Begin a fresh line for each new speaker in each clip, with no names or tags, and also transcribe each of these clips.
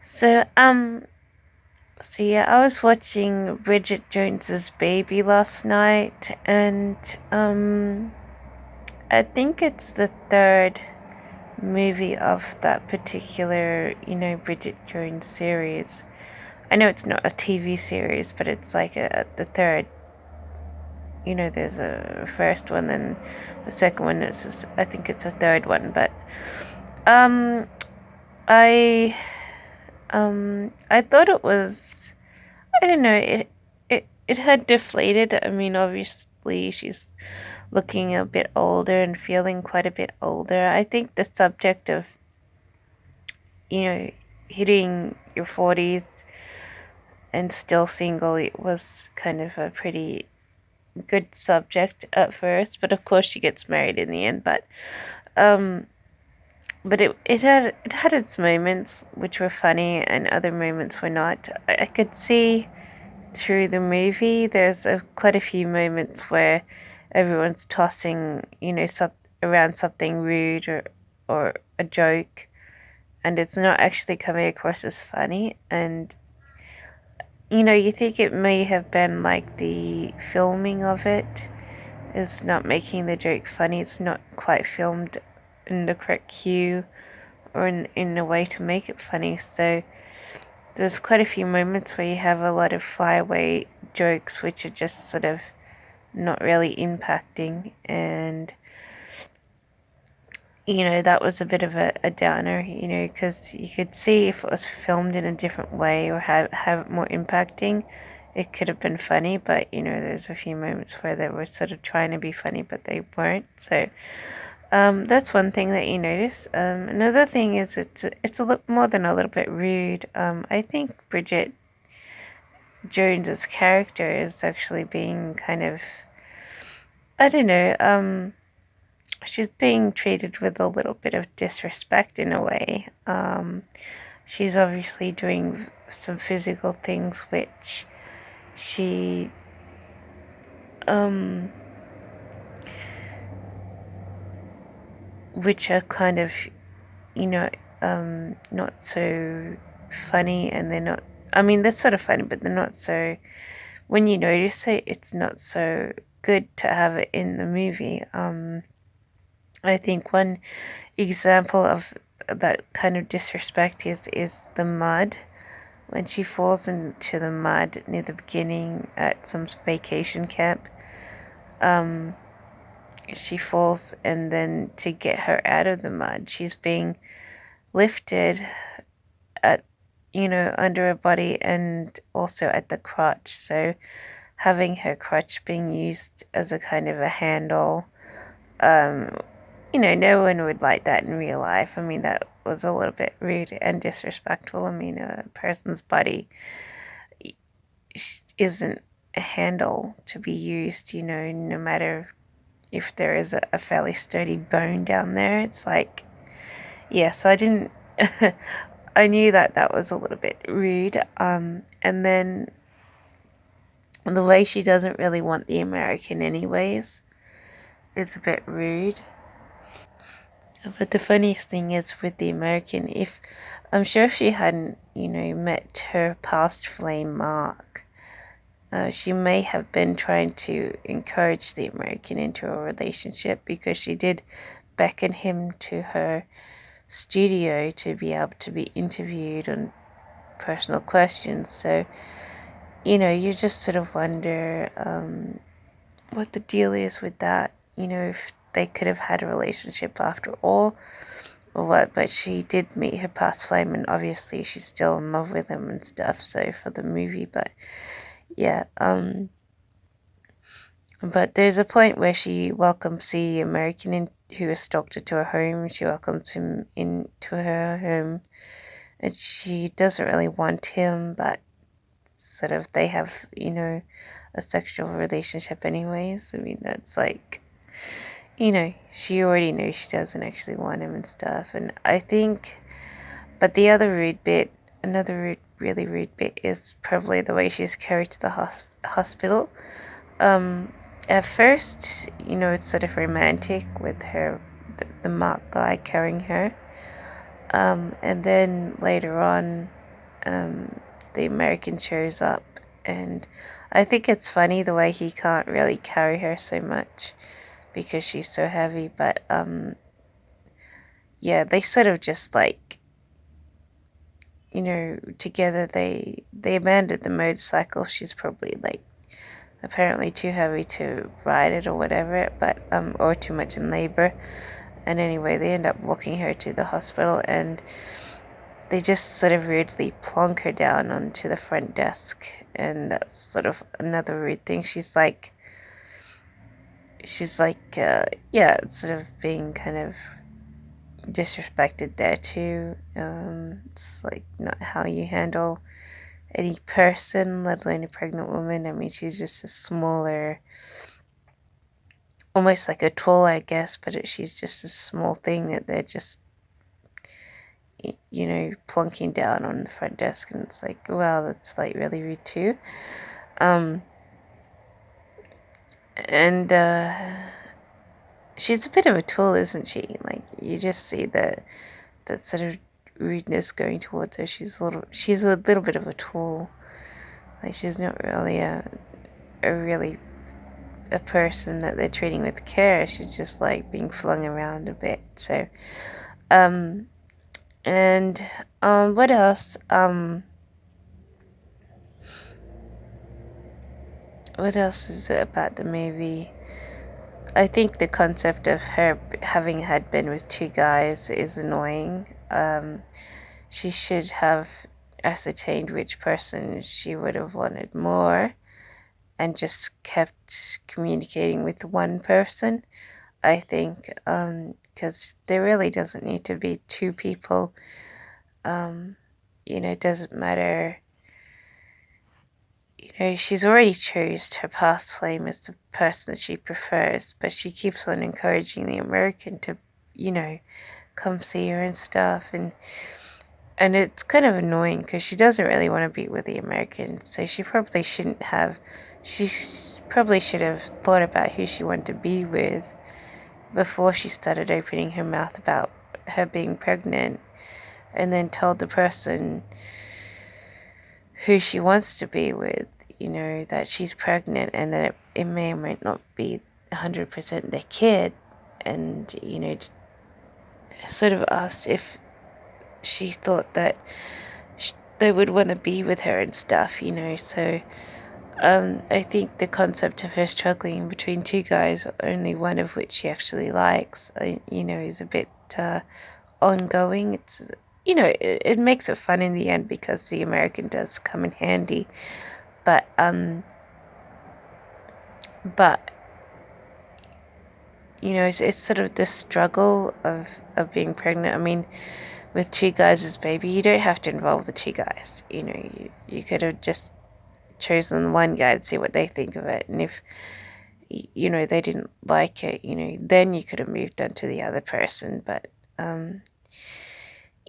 So, um, so yeah, I was watching Bridget Jones's Baby last night, and I think it's the third movie of that particular, Bridget Jones series. I know it's not a TV series, but it's like the third. There's a first one, then the second one. I think it's a third one, but um, I I thought it was. I don't know. It had deflated. I mean, obviously she's looking a bit older and feeling quite a bit older. I think the subject of you know hitting your 40s and still single, it was kind of a pretty good subject at first, but of course she gets married in the end. Um, but it had its moments which were funny and other moments were not. I could see through the movie there's quite a few moments where everyone's tossing around something rude or a joke, and it's not actually coming across as funny. And you think it may have been like the filming of it is not making the joke funny. It's not quite filmed in the correct cue or in a way to make it funny. So there's quite a few moments where you have a lot of flyaway jokes which are just sort of not really impacting. And that was a bit of a downer, because you could see if it was filmed in a different way or have it more impacting, it could have been funny. But there's a few moments where they were sort of trying to be funny but they weren't. So that's one thing that you notice. Another thing is it's a little more than a little bit rude. I think Bridget Jones's character is actually being kind of, I don't know, she's being treated with a little bit of disrespect in a way. She's obviously doing some physical things she um which are kind of, you know not so funny, and they're not. I mean, they're sort of funny, but they're not so. When you notice it, it's not so good to have it in the movie. I think one example of that kind of disrespect is the mud. When she falls into the mud near the beginning at some vacation camp, um, she falls, and then to get her out of the mud, she's being lifted at under her body and also at the crotch. So having her crotch being used as a kind of a handle, um, no one would like that in real life. I mean, that was a little bit rude and disrespectful. I mean, a person's body isn't a handle to be used, no matter if there is a fairly sturdy bone down there. It's like, yeah, so I didn't, I knew that that was a little bit rude. And then the way she doesn't really want the American, anyways, is a bit rude. But the funniest thing is with the American, if I'm sure if she hadn't, met her past flame Mark, she may have been trying to encourage the American into a relationship, because she did beckon him to her studio to be able to be interviewed on personal questions. So, you just sort of wonder what the deal is with that. If they could have had a relationship after all, or what. But she did meet her past flame, and obviously she's still in love with him and stuff. So for the movie, but yeah, but there's a point where she welcomes the American who has stalked her to her home. She welcomes him into her home, and she doesn't really want him, but sort of they have, a sexual relationship anyways. I mean, that's like, she already knows she doesn't actually want him and stuff. And I think, but the other rude bit, another really rude bit, is probably the way she's carried to the hospital. At first, it's sort of romantic with her, the Mark guy carrying her. And then later on, um, the American shows up, and I think it's funny the way he can't really carry her so much because she's so heavy. But yeah, they sort of just like, together they abandoned the motorcycle. She's probably like apparently too heavy to ride it or whatever, but or too much in labor. And anyway, they end up walking her to the hospital, and they just sort of weirdly plonk her down onto the front desk, and that's sort of another weird thing. Yeah, sort of being kind of disrespected there too. It's like not how you handle any person, let alone a pregnant woman. I mean, she's just a smaller, almost like a tool, I guess, but she's just a small thing that they're just, plunking down on the front desk, and it's like, wow, that's like really rude too. Um, and she's a bit of a tool, isn't she? Like you just see that sort of rudeness going towards her. She's a little bit of a tool. Like she's not really a really a person that they're treating with care. She's just like being flung around a bit. So, um, and what else? What else is it about the movie? I think the concept of her having had been with two guys is annoying. She should have ascertained which person she would have wanted more and just kept communicating with one person, I think, because there really doesn't need to be two people. It doesn't matter. She's already chose her past flame as the person that she prefers, but she keeps on encouraging the American to, come see her and stuff, and it's kind of annoying because she doesn't really want to be with the American, so she probably shouldn't have. She probably should have thought about who she wanted to be with before she started opening her mouth about her being pregnant, and then told the person who she wants to be with, that she's pregnant and that it may or may not be 100% their kid, and, sort of asked if she thought that they would want to be with her and stuff, so I think the concept of her struggling between two guys, only one of which she actually likes, is a bit ongoing. It's, it makes it fun in the end because the American does come in handy, but but it's sort of the struggle of being pregnant. I mean, with two guys as baby, you don't have to involve the two guys. You could have just chosen one guy and see what they think of it, and if they didn't like it, then you could have moved on to the other person. But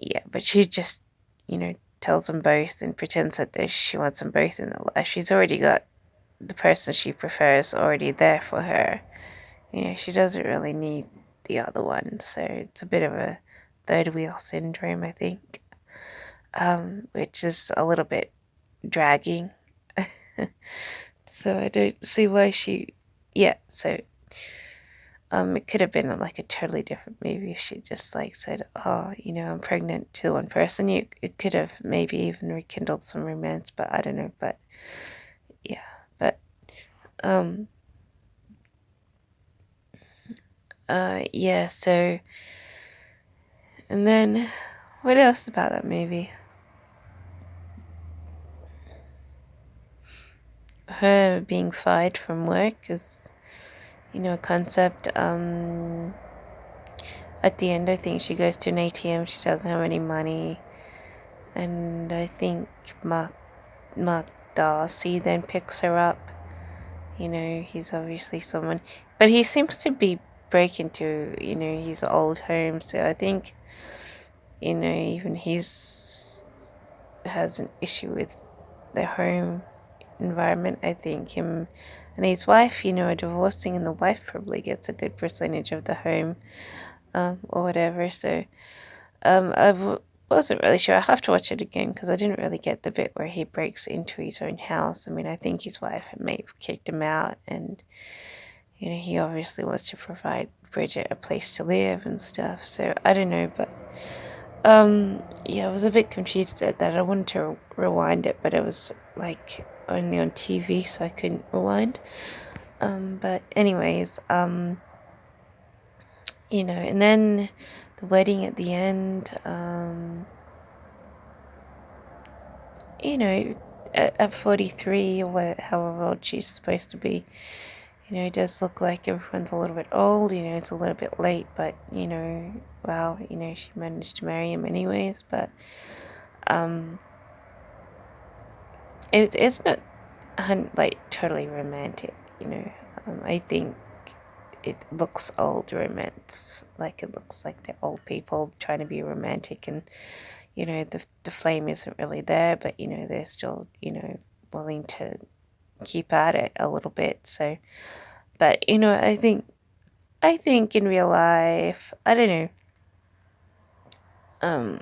yeah, but she just tells them both and pretends that she wants them both in the life. She's already got the person she prefers already there for her. She doesn't really need the other one, so it's a bit of a third wheel syndrome, I think, which is a little bit dragging. So I don't see why yeah, so it could have been like a totally different movie if she just like said, "Oh, I'm pregnant," to one person. It could have maybe even rekindled some romance, but I don't know. But yeah, but um, yeah. So, and then what else about that movie? Her being fired from work is, a concept. At the end, I think she goes to an ATM. She doesn't have any money, and I think Mark Darcy then picks her up. He's obviously someone, but he seems to be break into his old home. So I think even he's has an issue with the home environment. I think him and his wife, are divorcing, and the wife probably gets a good percentage of the home, or whatever. So Wasn't really sure. I have to watch it again because I didn't really get the bit where he breaks into his own house. I mean, I think his wife may have kicked him out, and he obviously wants to provide Bridget a place to live and stuff. So I don't know, but yeah, I was a bit confused at that. I wanted to rewind it, but it was like only on TV, so I couldn't rewind. But anyways, and then the wedding at the end, at 43 or however old she's supposed to be, it does look like everyone's a little bit old, it's a little bit late, but, well, she managed to marry him anyways, but, it's not, like, totally romantic, I think it looks old romance, like it looks like they're old people trying to be romantic, and the flame isn't really there, but they're still willing to keep at it a little bit. So, but I think in real life, I don't know,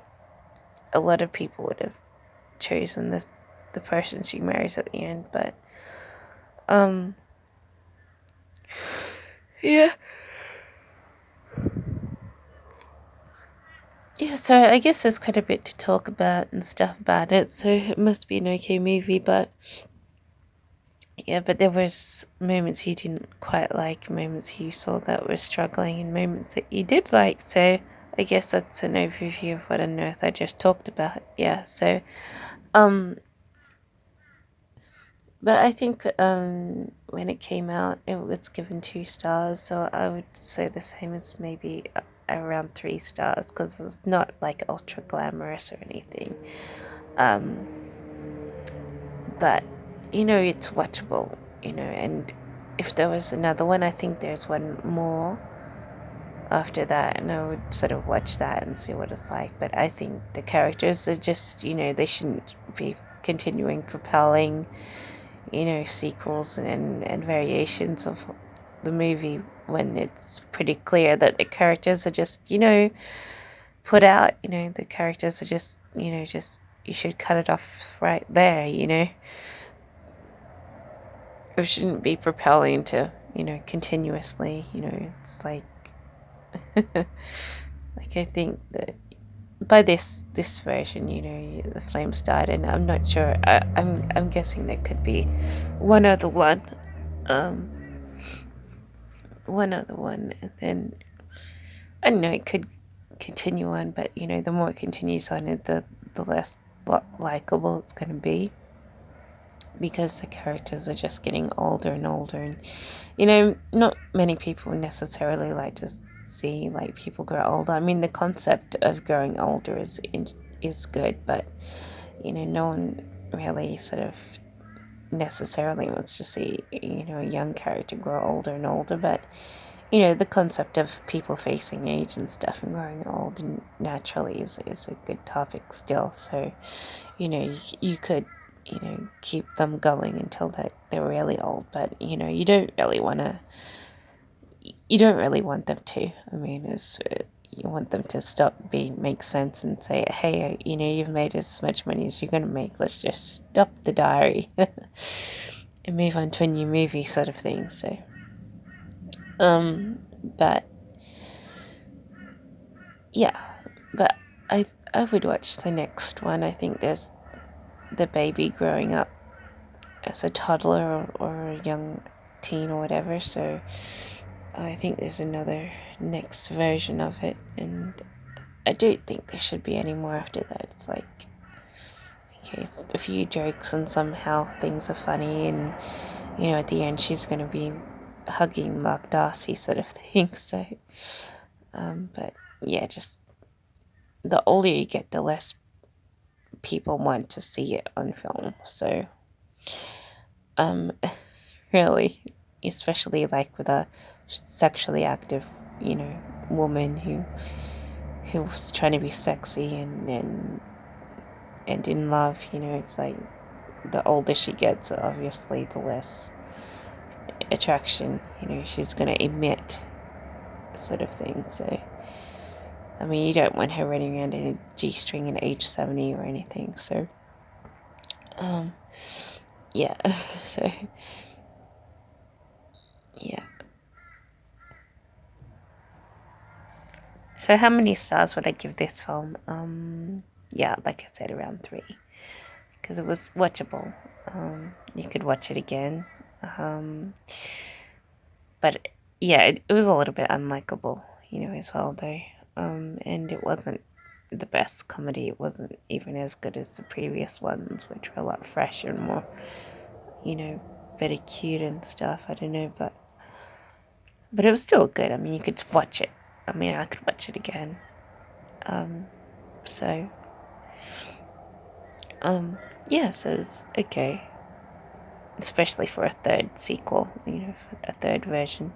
a lot of people would have chosen the person she marries at the end, but yeah. Yeah, so I guess there's quite a bit to talk about and stuff about it, so it must be an okay movie, but yeah, but there was moments you didn't quite like, moments you saw that were struggling, and moments that you did like, so I guess that's an overview of what on earth I just talked about. Yeah, so but I think when it came out, it was given 2 stars, so I would say the same as maybe around 3 stars, because it's not like ultra glamorous or anything. But it's watchable, and if there was another one, I think there's one more after that, and I would sort of watch that and see what it's like. But I think the characters are just, they shouldn't be continuing propelling sequels and variations of the movie when it's pretty clear that the characters are just put out. The characters are just just, you should cut it off right there. It shouldn't be propelling to continuously. It's like like I think that by this version, the flames died, and I'm not sure. I'm guessing there could be one other one, um, and then I don't know. It could continue on, but the more it continues on, the less likable it's going to be, because the characters are just getting older and older, and not many people necessarily like to see like people grow older. I mean, the concept of growing older is good, but no one really sort of necessarily wants to see a young character grow older and older. But the concept of people facing age and stuff and growing old and naturally is a good topic still. So you could keep them going until they're really old, but you don't really want them to. I mean, you want them to make sense and say, hey, you've made as much money as you're going to make. Let's just stop the diary and move on to a new movie, sort of thing. So, but yeah, but I would watch the next one. I think there's the baby growing up as a toddler or a young teen or whatever. So I think there's another next version of it, and I don't think there should be any more after that. It's like, okay, it's a few jokes and somehow things are funny, and at the end she's going to be hugging Mark Darcy, sort of thing. So, but yeah, just the older you get, the less people want to see it on film. So, really, especially like with a sexually active, woman who's trying to be sexy and in love, it's like the older she gets, obviously the less attraction she's gonna emit, sort of thing. So I mean, you don't want her running around in a G-string at age 70 or anything, so, yeah, so, yeah. So how many stars would I give this film? Yeah, like I said, around 3, because it was watchable. You could watch it again. But yeah, it was a little bit unlikable, as well, though. And it wasn't the best comedy. It wasn't even as good as the previous ones, which were a lot fresher and more, better cute and stuff. I don't know, but it was still good. I mean, you could watch it. I mean, I could watch it again. So, yeah, so it's okay. Especially for a third sequel, a third version.